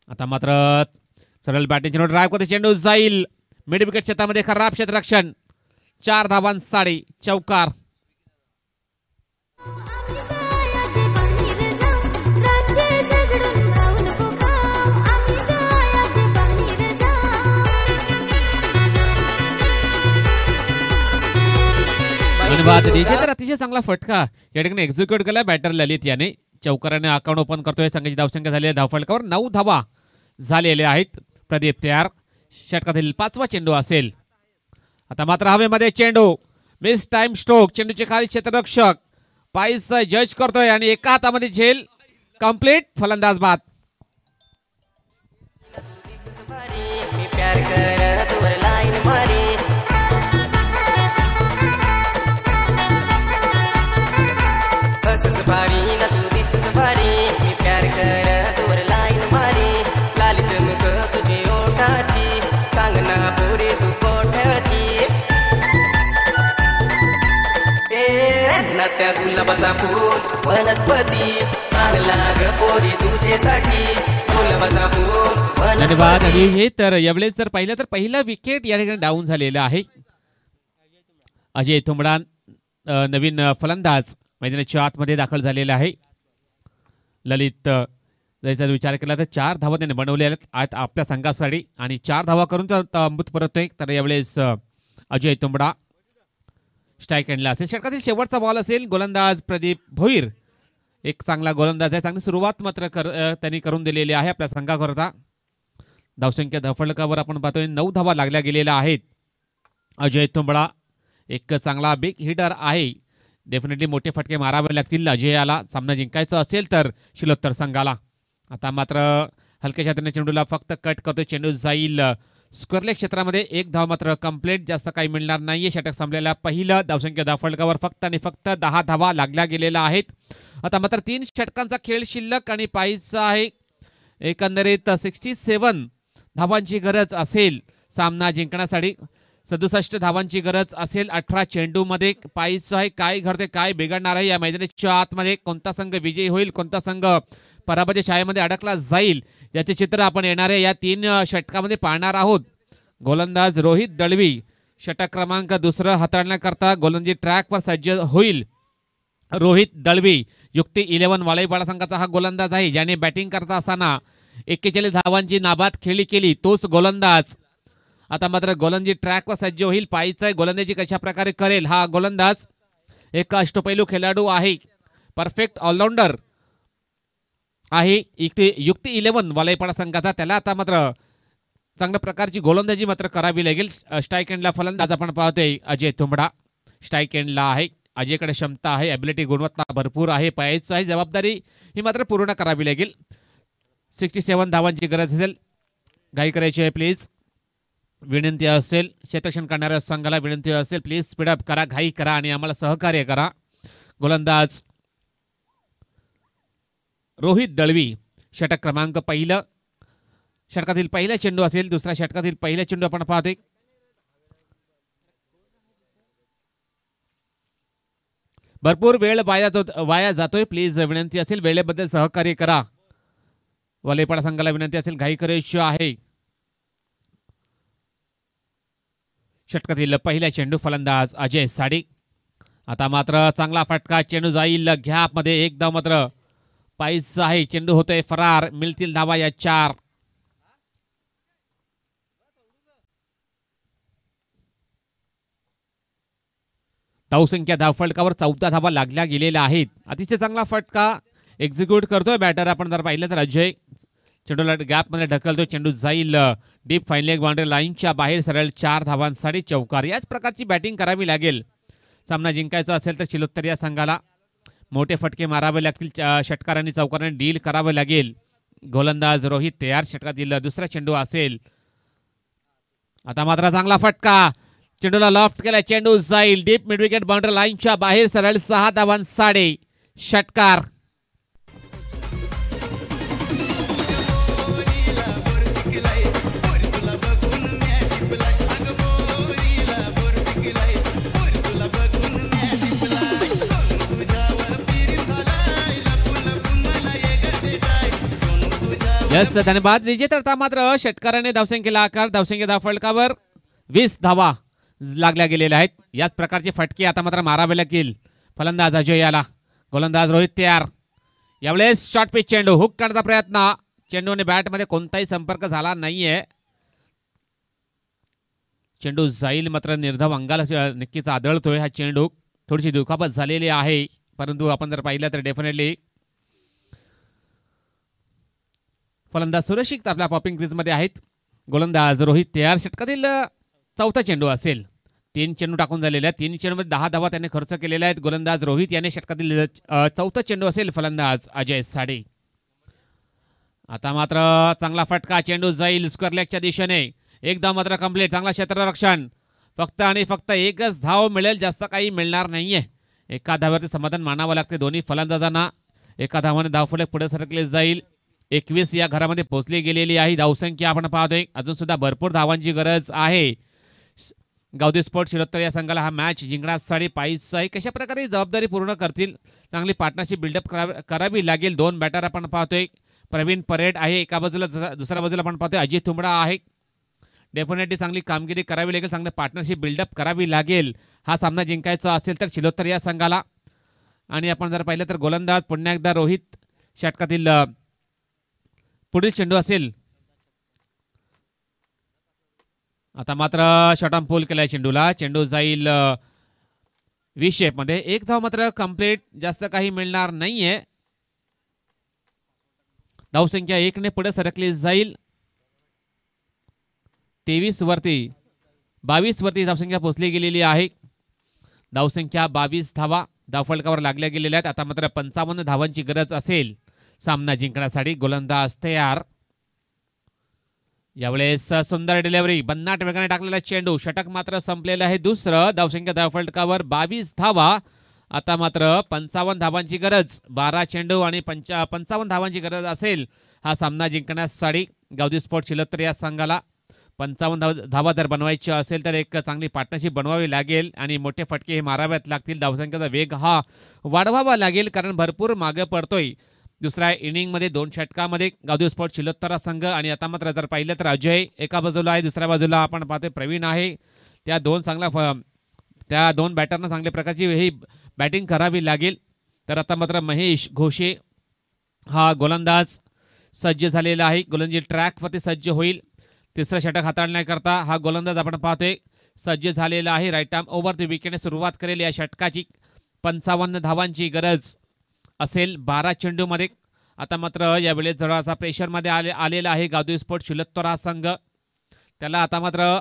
आता मात्र सरळ बॅटिंग चेंडू ड्राईव्ह करते. चेंडू जाईल मिड विकेट क्षेत्रामध्ये. खराब क्षेत्ररक्षण. 4 धावांसाठी चौकार. धन्यवाद डीजे. तर अतिशय चांगला फटका या ठिकाणी एक्झिक्यूट केला बॅटर ललित याने. चौकाराने अकाउंट ओपन करतोय. संघाची धावसंख्या झाली आहे धावफलकावर 9 धावा झालेले आहेत. प्रदीप तयार. षटकातील 5वा चेंडू असेल. आता मात्र हवेमध्ये चेंडू मिस टाइम स्ट्रोक. चेंडूचे खाली क्षेत्ररक्षक पायस जज करतोय आणि एका हातामध्ये झेल कंप्लीट. फलंदाज बाद. मी प्यार कर तुवर लाईन मारी हसस भारी ना तू दिसस भारी मी प्यार कर तुवर लाईन मारी लाली चमक तुझी ओठाची सांग ना पोरी तू कोठ्याची नात्या गुलाबाचा फूल वनस्पती चांगला ग पोरी तुझ्यासाठी गुलाबाचा फूल धन्यवाद अजय. तर यावेळेस जर पाहिलं तर पहिला विकेट या ठिकाणी डाऊन झालेला आहे. अजय थोंबडा नवीन फलंदाज मैदानाच्या आतमध्ये दाखल झालेला आहे. ललित जर विचार केला तर 4 धावा त्याने बनवलेल्या आहेत आपल्या संघासाठी आणि 4 धावा करून अमृत परततोय. तर यावेळेस अजय थोंबडा स्ट्राईक एंडला असेल. षटकातील शेवटचा बॉल असेल. गोलंदाज प्रदीप भोईर एक चांगला गोलंदाज आहे. चांगली सुरुवात मात्र त्यांनी करून दिलेली आहे आपल्या संघाकरता. धावसंख्या धावफलकावर आपण पाहतोय 9 धावा लागल्या गेलेल्या आहेत. अजय थोंबडा एक चांगला बिग हिटर आहे. डेफिनेटली मोठे फटके मारावे लागतील अजयाला सामना जिंकायचा असेल तर शिलोत्तर संघाला. आता मात्र हलक्याच्या हाताने चेंडूला फक्त कट करतोय. चेंडू जाईल स्क्वेअरलेग क्षेत्रामध्ये. 1 धाव मात्र कंप्लीट. जास्त काही मिळणार नाहीये. षटक संपलेला पहिलं. धावसंख्या धावफलकावर फक्त आणि फक्त 10 धावा लागल्या गेलेल्या आहेत. आता मात्र 3 षटकांचा खेळ शिल्लक आणि पाहिजे आहे. एकंदरीत 67 धावांची गरज असेल सामना जिंकण्यासाठी. 67 धावांची गरज असेल 18 चेंडूमध्ये. पाहिजे आहे काय घडते काय बिघडणार आहे या मैदानाच्या आतमध्ये. कोणता संघ विजयी होईल कोणता संघ पराभवाच्या छायेमध्ये अडकला जाईल याचे चित्र आपण येणाऱ्या या 3 षटकामध्ये पाहणार आहोत. गोलंदाज रोहित दळवी षटक क्रमांक 2 हाताळण्याकरता गोलंदाजी ट्रॅकवर सज्ज होईल. रोहित दळवी युक्ती 11 वाळईपाडा संघाचा हा गोलंदाज आहे ज्याने बॅटिंग करता असताना 41 धावांची नाबाद खेळी केली. तोच गोलंदाज आता मात्र गोलंदाजी ट्रॅकवर सज्ज होईल. पायीचा गोलंदाजी कशा प्रकारे करेल हा गोलंदाज. एक अष्टपैलू खेळाडू आहे. परफेक्ट ऑलराऊंडर आहे. युक्ती 11 वालईपाडा संघाचा. त्याला आता मात्र चांगल्या प्रकारची गोलंदाजी मात्र करावी लागेल. स्ट्राईक एंडला फलंदाज आपण पाहतोय अजय थोंबडा स्ट्राईक एंडला आहे. अजयकडे क्षमता आहे. ॲबिलिटी गुणवत्ता भरपूर आहे. पाहायचं आहे जबाबदारी ही मात्र पूर्ण करावी लागेल. 67 धावांची गरज असेल. घाई करायची आहे प्लीज. विनंती असेल क्षेत्ररक्षण करणाऱ्या संघाला विनंती असेल प्लीज स्पीडअप करा. घाई करा आणि आम्हाला सहकार्य करा. गोलंदाज रोहित दळवी षटक क्रमांक पहिलं. षटकातील पहिला चेंडू असेल. दुसऱ्या षटकातील पहिला चेंडू आपण पाहतोय. भरपूर वेळ वाया जातोय. प्लीज विनंती असेल वेळेबद्दल सहकार्य करा. वालेपाडा संघाला विनंती असेल घाई करायची आहे. षटकातील पहिला चेंडू फलंदाज अजय साडी. आता मात्र चांगला फटका. चेंडू जाईल गॅप मध्ये. 1 धाव मात्र पायीचा आहे. चेंडू होतोय फरार. मिळतील धावा या 4. धावसंख्या धावफलकावर 14 धावा लागल्या गेलेल्या आहेत. अतिशय चांगला फटका एक्झिक्यूट करतोय बॅटर. आपण जर पाहिलं तर अजय चेंडूला गॅपमध्ये ढकलतोय. चेंडू जाईल डीप फाईन लेग बाउंड्री लाईनच्या बाहेर. सरळ 4 धावांसाठी चौकार. याच प्रकारची बॅटिंग करावी लागेल सामना जिंकायचा असेल तर शिलोत्तर या संघाला. मोठे फटके मारावे लागतील. षटकारांनी चौकारांनी डील करावे लागेल. गोलंदाज रोहित तयार. षटकातील दुसरा चेंडू असेल. आता मात्र चांगला फटका. चेंडूला लॉफ्ट केला. चेंडू जाईल डीप मिड विकेट बाउंड्री लाईनच्या बाहेर. सरळ 6 धावांसाठी षटकार. यस धन्यवाद विजेता. आता मात्र षटकाराने धावसंख्येला आकार. धावसंख्या धावफलकावर 20 धावा लागल्या गेलेल्या आहेत. याच प्रकारचे फटके आता मात्र मारावे लागतील फलंदाज अजय याला. गोलंदाज रोहित तयार. यावेळेस शॉर्ट पिच चेंडू. हुक करण्याचा प्रयत्न. चेंडूने बॅटमध्ये कोणताही संपर्क झाला नाहीये. चेंडू जाईल मात्र निर्धाव अंगाला नक्कीच आदळतोय हा चेंडू. थोडीशी दुखापत झालेली आहे, परंतु आपण जर पाहिलं तर डेफिनेटली फलंदाज सुरक्षित आपल्या पॉपिंग क्रीजमध्ये आहेत. गोलंदाज रोहित तयार. षटकातील चौथा चेंडू असेल. 3 चेंडू टाकून झालेले आहेत. 3 चेंडूमध्ये 10 धावा त्याने खर्च केलेल्या आहेत. गोलंदाज रोहित याने षटकातील चौथा चेंडू असेल. फलंदाज अजय साडे. आता मात्र चांगला फटका, चेंडू जाईल स्क्वेअर लेगच्या दिशेने. एक धाव मात्र कंप्लीट. चांगला क्षेत्ररक्षण. फक्त आणि फक्त एकच धाव मिळेल, जास्त काही मिळणार नाहीये. एका धावावरती समाधान मानावं लागते दोन्ही फलंदाजांना. एका धावाने धावफलक पुढे सरकले जाईल. 21 या घरामध्ये पोहोचली गेलेली आहे. धावसंख्या आपण पाहतोय अजून सुद्धा भरपूर धावांची गरज आहे. गावदी स्पोर्ट शिरोत्तर या संघाला हा मॅच जिंकण्यासाठी पाहिजे आहे. कशा प्रकारे जबाबदारी पूर्ण करतील, चांगली पार्टनरशिप बिल्डअप करावी लागेल. 2 बॅटर आपण पाहतोय. प्रवीण परेड आहे एका बाजूला, दुसऱ्या बाजूला आपण पाहतोय अजित तुंबडा आहे. डेफिनेटली चांगली कामगिरी करावी लागेल, चांगली पार्टनरशिप बिल्डअप करावी लागेल हा सामना जिंकायचा असेल तर शिलोत्तर या संघाला. आणि आपण जर पाहिलं तर गोलंदाज पुन्हा एकदा रोहित. षटकातील पुढील चेंडू असेल. आता मात्र शॉर्ट ऑन पूल केलाय चेंडूला. चेंडू जाईल व्ही शेपमध्ये. एक धाव मात्र कंप्लीट, जास्त काही मिळणार नाहीये. धावसंख्या 1 ने पुढे सरकली जाईल. 23 वरती 22 वरती धावसंख्या पोहोचली गेलेली आहे. धावसंख्या 22 धावा धावफलकावर लागल्या गेलेल्या आहेत. आता मात्र 55 धावांची गरज असेल सामना जिंकण्यासाठी. गोलंदाज तयार. यावेळेस सुंदर डिलिव्हरी, बन्नाट वेगाने टाकलेला चेंडू. षटक मात्र संपलेलं आहे दुसरं. धावसंख्या धावफलकावर 22 धावा. आता मात्र 55 धावांची गरज. 12 चेंडू आणि 55 धावांची गरज असेल हा सामना जिंकण्यासाठी गावदी स्पोर्ट शिलोत्तर या संघाला. 55 धावा जर बनवायची असेल तर एक चांगली पार्टनरशिप बनवावी लागेल आणि मोठे फटके हे माराव्यात लागतील. धावसंख्येचा वेग हा वाढवावा लागेल कारण भरपूर मागे पडतोय. दुसऱ्या इनिंगमध्ये 2 षटकामध्ये गावदी स्पोर्ट शिलोत्तरा संघ. आणि आता मात्र जर पाहिलं तर अजय एका बाजूला आहे, दुसऱ्या बाजूला आपण पाहतोय प्रवीण आहे. त्या दोन बॅटरना चांगल्या प्रकारची ही बॅटिंग करावी लागेल. तर आता मात्र महेश घोषे हा गोलंदाज सज्ज झालेला आहे. गोलंदाजी ट्रॅकवरती सज्ज होईल. तिसरं षटक हाताळण्याकरता हा गोलंदाज आपण पाहतोय सज्ज झालेला आहे. राईट आर्म ओव्हर द विकेटने सुरुवात करेल या षटकाची. 55 धावांची गरज असेल 12 चेंडूमध्ये. आता मात्र यावेळेस जरासा प्रेशरमध्ये आलेला आहे गावदी स्पोर्ट शिलोत्तरा संघ. त्याला आता मात्र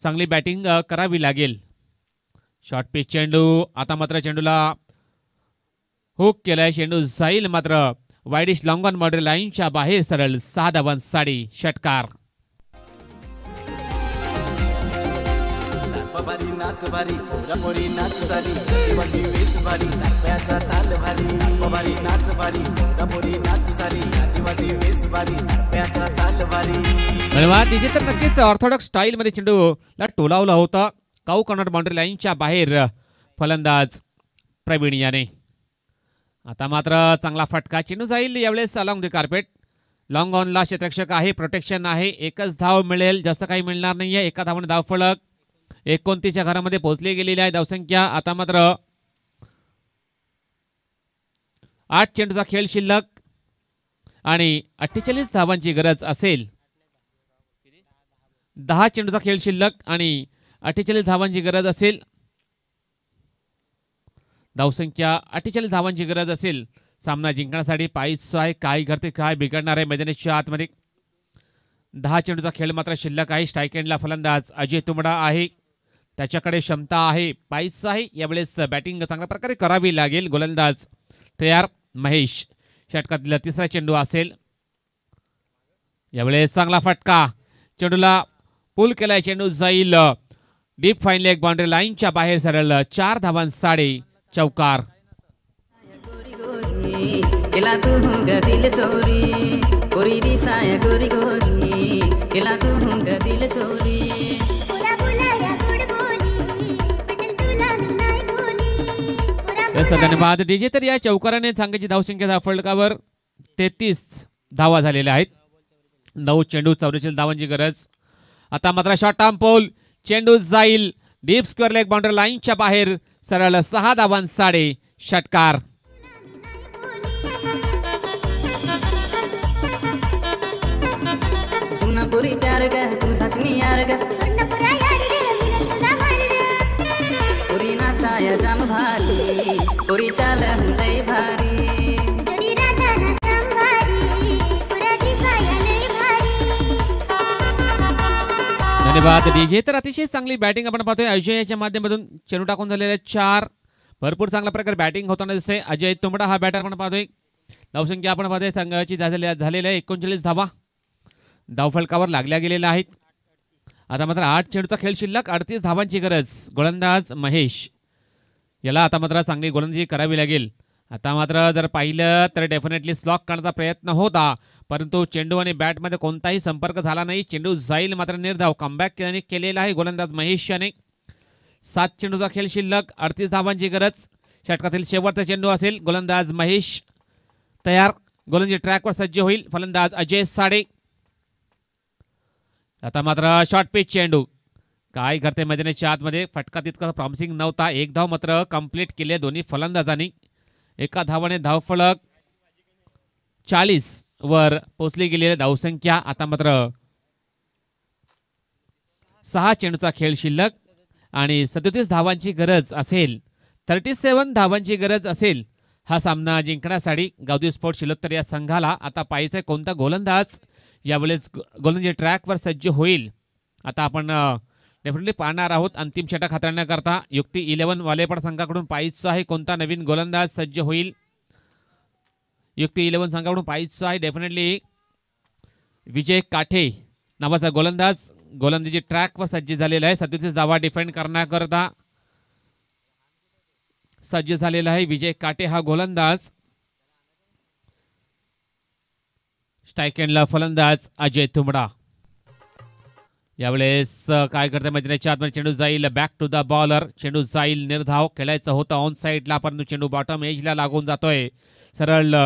चांगली बॅटिंग करावी लागेल. शॉर्ट पिच चेंडू. आता मात्र चेंडूला हुक केलाय. चेंडू जाईल मात्र वाईडिश लॉंग ऑन बाउंड्री लाईनच्या बाहेर सरळ. 6 धावांसाठी षटकार. भारी नाच भारी पोरी नाच सारी दिवसी वेस भारी तारप्याचा ताल भारी भारी नाच भारी पोरी नाच सारी दिवसी वेस भारी तारप्याचा ताल भारी. धन्यवाद. तिथे तर नक्कीच ऑर्थोडॉक्स स्टाईलमध्ये चेंडूला टोलावला होता. काऊ कॉर्नर बाउंड्री लाईनच्या बाहेर फलंदाज प्रवीण याने. आता मात्र चांगला फटका. चेंडू जाईल यावेळेस अलॉंग द कार्पेट. लॉंग ऑनला क्षेत्ररक्षक आहे, प्रोटेक्शन आहे. एकच धाव मिळेल, जास्त काही मिळणार नाहीये. एका धावाने धावफलक 29 घरामध्ये पोहोचली गेलेली आहे धावसंख्या. आता मात्र 8 चेंडूचा खेळ शिल्लक आणि 48 धावांची गरज असेल. 10 चेंडूचा खेळ शिल्लक आणि 48 धावांची गरज असेल. धावसंख्या 48 धावांची गरज असेल सामना जिंकण्यासाठी. पाहिजे आहे काय घडते काय बिघडणार आहे मैदानाच्या आतमध्ये. 10 चेंडूचा खेळ मात्र शिल्लक आहे. स्ट्राईक एंडला फलंदाज अजय तुंबडा आहे. त्याच्याकडे क्षमता आहे, पाहिजे आहे. यावेळेस बॅटिंग चांगल्या प्रकारे करावी लागेल. गोलंदाज तयार महेश. षटकातला तिसरा चेंडू असेल. यावेळेस चांगला फटका. चेंडूला पुल केलाय. चेंडू जाईल डीप फाईन लेग बाउंड्री लाईनच्या बाहेर सरळ. 4 धावांसाठी चौकार. केला तू दिल चोरी पोरी दिसाय गोरी गोरी केला तू दिल चोरी. पुरा बोलाया गोड बोली पटेल तुला मी नाही बोली. पुरा धन्यवाद डीजे. तर या चौकाराने सांगायची धावसंख्या धावफलकावर 33 धावा झालेल्या आहेत. 9 चेंडू 44 धावांची गरज. आता मात्र शॉर्ट आर्म पोल. चेंडू जाईल डीप स्क्वेअर लेग बाउंड्री लाईनच्या बाहेर सरळ. 6 धावांसाठी षटकार. सुना पोरी प्यार ग तू सच मी यार ग सोन्ना पुरा यार रे मी तुला मार रे. पोरी चालन लय भारी जडी राधाना शंभारी पुरा दिसाया लय भारी. धन्यवाद डीजे. तर अतिशय चांगली बॅटिंग आपण पाहतोय अजय याच्या माध्यमातून. चेंडू टाकून झालेले 4. भरपूर चांगल्या प्रकारे बॅटिंग होताना दिसते. अजय तुंबडा हा बॅटर आपण पाहतोय. धावसंख्या आपण पाहतोय संघाची झालेल्या 39 धावा धावफलकावर लागल्या गेलेल्या आहेत. आता मात्र 8 चेंडूचा खेळ शिल्लक, 38 धावांची गरज. गोलंदाज महेश याला आता मात्र चांगली गोलंदाजी करावी लागेल. आता मात्र जर पाहिलं तर डेफिनेटली स्लॉक करण्याचा प्रयत्न होता, परंतु चेंडू आणि बॅटमध्ये कोणताही संपर्क झाला नाही. चेंडू जाईल मात्र निर्धाव. कमबॅक केलेला आहे गोलंदाज महेश याने. 7 चेंडूचा खेळ शिल्लक, 38 धावांची गरज. षटकातील शेवटचा चेंडू असेल. गोलंदाज महेश तयार. गोलंदाजी ट्रॅकवर सज्ज होईल. फलंदाज अजय साडे. आता मात्र शॉर्ट पिच चेंडू. काय करते मैदानाच्या आतमध्ये. फटका तितका प्रॉमिसिंग नव्हता. 1 धाव मात्र कंप्लीट केले दोन्ही फलंदाजांनी. एका धावाने धावफलक 40 वर पोहोचली गेलेली धावसंख्या. आता मात्र 6 चेंडूचा खेळ शिल्लक आणि 37 धावांची गरज असेल. 37 धावांची गरज असेल हा सामना जिंकण्यासाठी गावदेवी स्पोर्ट्स शिलोत्तर या संघाला. आता पाहायचं कोणता गोलंदाज यावेळेस गोलंदाजी ट्रॅकवर सज्ज होईल. आता आपण डेफिनेटली पाहणार आहोत. अंतिम षटक हाताळण्याकरता युक्ती 11 वालेपड संघाकडून पाहायचं आहे कोणता नवीन गोलंदाज सज्ज होईल. युक्ती 11 संघाकडून पाहायचं आहे डेफिनेटली विजय काठे नावाचा गोलंदाज गोलंदाजी ट्रॅकवर सज्ज झालेला आहे. 37 धावा डिफेंड करण्याकरता सज्ज झालेला आहे विजय काटे हा गोलंदाज. स्ट्राईक एंडला फलंदाज अजय तुंबडा. यावेळेस काय करते मैदानाच्या आतमध्ये चेंडू जाईल बॅक टू द बॉलर. चेंडू जाईल निर्धाव. खेळायचं होतं ऑन साईडला, परंतु चेंडू बॉटम एजला लागून जातोय. सरळ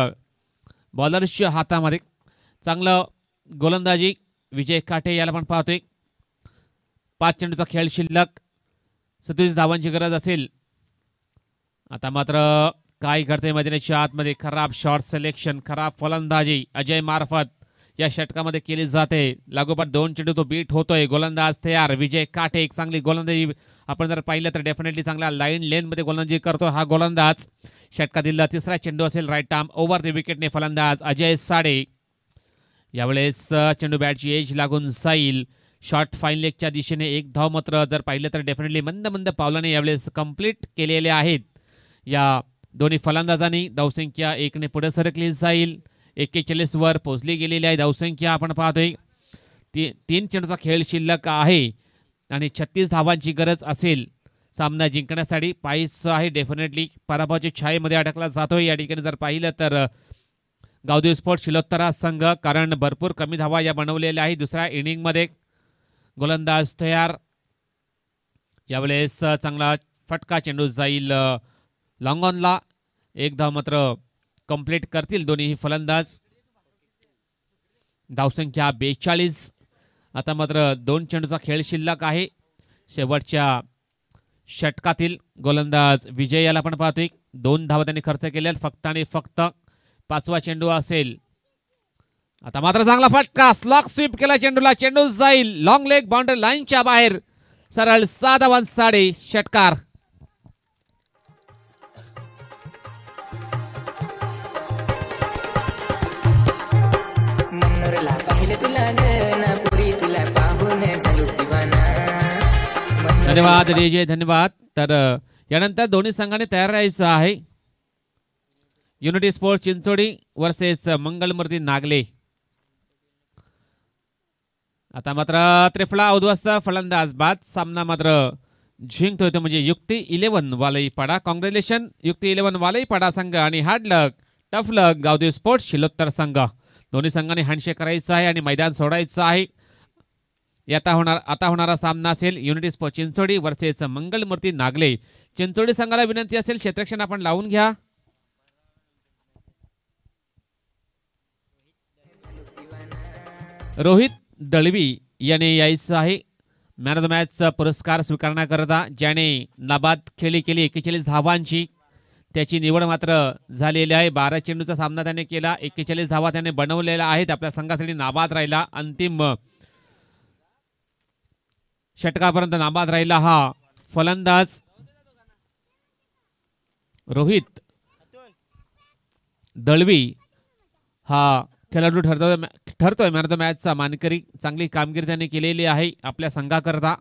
बॉलरच्या हातामध्ये. चांगलं गोलंदाजी विजय काटे याला पण पाहतोय. 5 चेंडूचा खेळ शिल्लक, 37 धावांची गरज असेल. आता मात्र काय करते मैदानाच्या आतमध्ये. खराब शॉट सिलेक्शन, खराब फलंदाजी अजय मार्फत या षटकामध्ये केली जाते. लागोपाठ 2 चेंडू तो बीट होतोय. गोलंदाज तयार विजय काटे. एक चांगली गोलंदाजी आपण जर पाहिलं तर डेफिनेटली चांगला लाईन लेनमध्ये गोलंदाजी करतो हा गोलंदाज. षटकातील 3रा चेंडू असेल. राईट आर्म ओव्हर द विकेटने फलंदाज अजय साडे. यावेळेस चेंडू बॅटची एज लागून जाईल. शॉर्ट फाईन लेगच्या दिशेने 1 धाव मात्र जर पाहिलं तर डेफिनेटली मंद मंद पावलाने यावेळेस कंप्लीट केलेले आहेत या दोन्ही फलंदाजांनी. धावसंख्या 1 ने पुढे सरकली जाईल. 41 वर पोहोचली गेलेली आहे धावसंख्या आपण पाहतोय. 3 चेंडूचा खेळ शिल्लक आहे आणि 36 धावांची गरज असेल सामना जिंकण्यासाठी. पाहिजे आहे डेफिनेटली पराभवाच्या छायेमध्ये अडकला जातोय या ठिकाणी जर पाहिलं तर गावदेवी स्पोर्ट्स शिलोत्तरा संघ, कारण भरपूर कमी धावा या बनवलेल्या आहे. दुसऱ्या इनिंगमध्ये गोलंदाज तयार. यावेळेस चांगला फटका चेंडू जाईल लॉंग ऑनला. 1 धाव मात्र कंप्लीट करतील दोन्ही फलंदाज. धावसंख्या 42. आता मात्र 2 चेंडूचा खेळ शिल्लक आहे. शेवटच्या षटकातील गोलंदाज विजय याला पण पाहतोय. 2 धावा त्यांनी खर्च केल्या फक्त आणि फक्त. 5वा चेंडू असेल. आता मात्र चांगला फटका स्लॉक स्वीप केला चेंडूला. चेंडू जाईल लॉंग लेग बाउंड्री लाईनच्या बाहेर. सरळ 6 धावांसाठी षटकार. मनोरला पाहिले तुला ना पुरी तुला पाहून झालो दिवाना. धन्यवाद डीजे धन्यवाद. तर यानंतर दोन्ही संघाने तयार राहायचं आहे. Unity sports Chinchodi versus Mangalmurti Nagle. आता मात्र त्रिफळा उद्ध्वस्त फलंदाज बाद. सामना मात्र जिंकतोय तो म्हणजे युक्ती 11 वालईपाडा. कॉंग्रॅच्युलेशन युक्ती 11 वालईपाडा संघ आणि हार्ड लक टफ लक गावदेवी स्पोर्ट्स शिलोत्तर संघ. दोन्ही संघांनी हँडशेक करायचं आहे आणि मैदान सोडायचं आहे. आता होणारा सामना असेल unity sports Chinchodi versus Mangalmurti Nagle. Chinchodi संघाला विनंती असेल क्षेत्ररक्षण आपण लावून घ्या. रोहित दळवी याने यायचं आहे मॅन ऑफ द मॅचचा पुरस्कार स्वीकारण्याकरता. ज्याने नाबाद खेळी केली 41 धावांची त्याची निवड मात्र झालेली आहे. 12 चेंडूचा सामना त्याने केला. 41 धावा त्याने बनवलेल्या आहेत. आपल्या संघासाठी नाबाद राहिला. अंतिम षटकापर्यंत नाबाद राहिला हा फलंदाज. रोहित दळवी हा खेळाडू ठरतोय मॅन ऑफ द मॅचचा मानकरी. चांगली कामगिरी त्यांनी केलेली आहे आपल्या संघाकरता.